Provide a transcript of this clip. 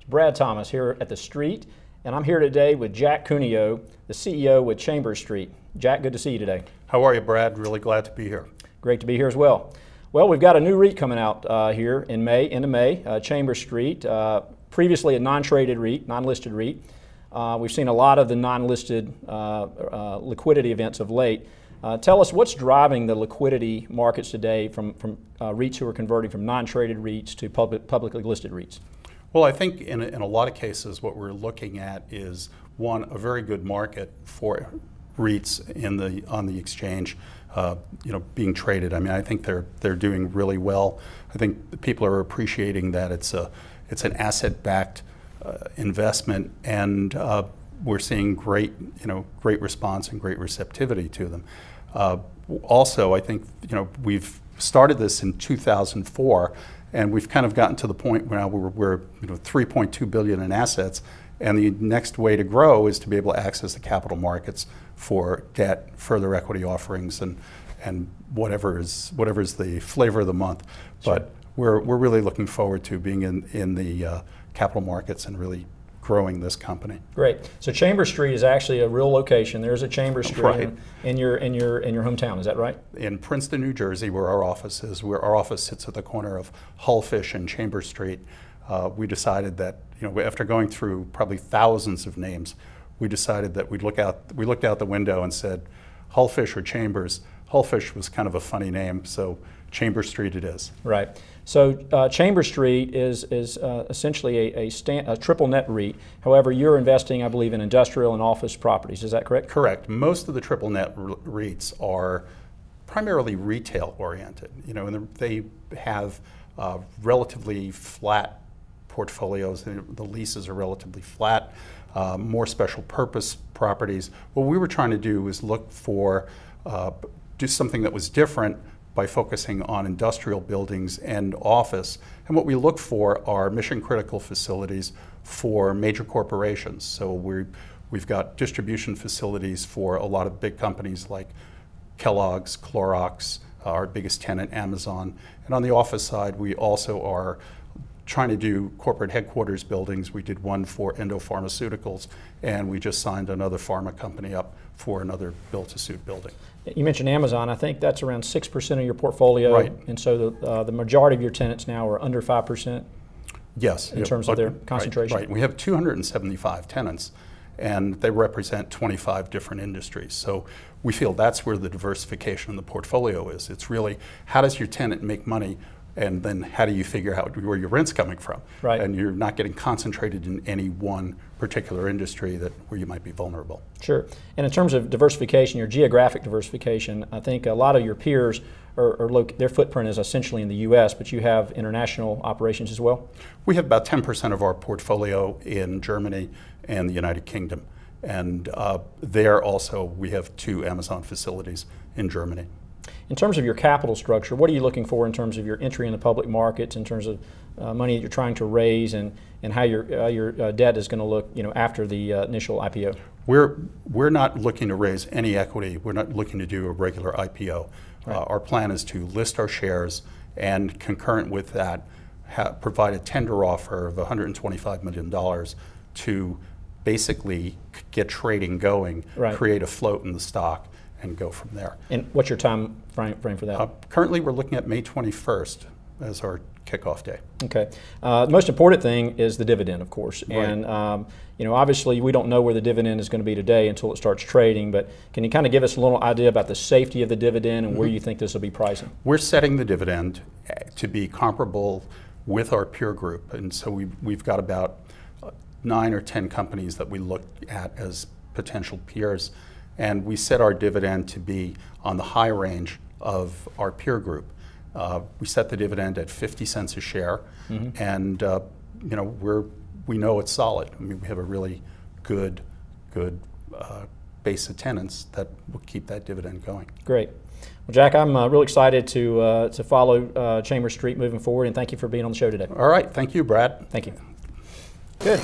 Brad Thomas here at the Street, and I'm here today with Jack Cuneo, the CEO with Chambers Street. Jack, good to see you today. How are you, Brad? Really glad to be here. Great to be here as well. Well, we've got a new REIT coming out here in May, end of May, Chambers Street, previously a non-traded REIT, non-listed REIT. We've seen a lot of the non-listed liquidity events of late. Tell us what's driving the liquidity markets today from REITs who are converting from non-traded REITs to publicly listed REITs. Well, I think in a lot of cases what we're looking at is, one, a very good market for REITs on the exchange, being traded. I mean, I think they're doing really well. I think people are appreciating that it's an asset-backed investment, and we're seeing great response and great receptivity to them. Also, I think we've started this in 2004, and we've kind of gotten to the point where now we're $3.2 billion in assets, and the next way to grow is to be able to access the capital markets for debt, further equity offerings, and whatever is the flavor of the month. Sure. But we're really looking forward to being in the capital markets and really growing this company. Great. So Chambers Street is actually a real location. There's a Chambers Street right. in your hometown. Is that right? In Princeton, New Jersey, where our office is. Where our office sits at the corner of Hullfish and Chambers Street. We decided that after going through probably thousands of names, we decided that we looked out the window and said, Hullfish or Chambers. Hullfish was kind of a funny name, so Chambers Street it is. Right. So Chambers Street is essentially a triple net REIT. However, you're investing, I believe, in industrial and office properties. Is that correct? Correct. Most of the triple net REITs are primarily retail oriented. And they have relatively flat portfolios. The leases are relatively flat. More special purpose properties. What we were trying to do was look for do something that was different by focusing on industrial buildings and office. And what we look for are mission critical facilities for major corporations. So we've got distribution facilities for a lot of big companies like Kellogg's, Clorox, our biggest tenant, Amazon. And on the office side, we also are trying to do corporate headquarters buildings. We did one for Endo Pharmaceuticals, and we just signed another pharma company up for another build-to-suit building. You mentioned Amazon. I think that's around 6% of your portfolio. Right. And so the majority of your tenants now are under 5%? Yes. In terms of their concentration? Right. We have 275 tenants, and they represent 25 different industries. So we feel that's where the diversification in the portfolio is. It's really, how does your tenant make money, and then how do you figure out where your rent's coming from? Right. And you're not getting concentrated in any one particular industry where you might be vulnerable. Sure. And in terms of diversification, your geographic diversification, I think a lot of your peers their footprint is essentially in the U.S., but you have international operations as well? We have about 10% of our portfolio in Germany and the United Kingdom. And there also we have 2 Amazon facilities in Germany. In terms of your capital structure, what are you looking for in terms of your entry in the public markets, in terms of money that you're trying to raise, and how your debt is going to look after the initial IPO? We're not looking to raise any equity. We're not looking to do a regular IPO. Right. Our plan is to list our shares, and concurrent with that, provide a tender offer of $125 million to basically get trading going, right. Create a float in the stock, and go from there. And what's your time frame for that? Currently, we're looking at May 21st as our kickoff day. Okay. The most important thing is the dividend, of course. Right. And obviously, we don't know where the dividend is going to be today until it starts trading. But can you kind of give us a little idea about the safety of the dividend and where you think this will be pricing? We're setting the dividend to be comparable with our peer group, and so we've got about 9 or 10 companies that we look at as potential peers. And we set our dividend to be on the high range of our peer group. We set the dividend at 50 cents a share, and we know it's solid. I mean, we have a really good base of tenants that will keep that dividend going. Great. Well, Jack, I'm really excited to follow Chambers Street moving forward, and thank you for being on the show today. All right. Thank you, Brad. Thank you. Good.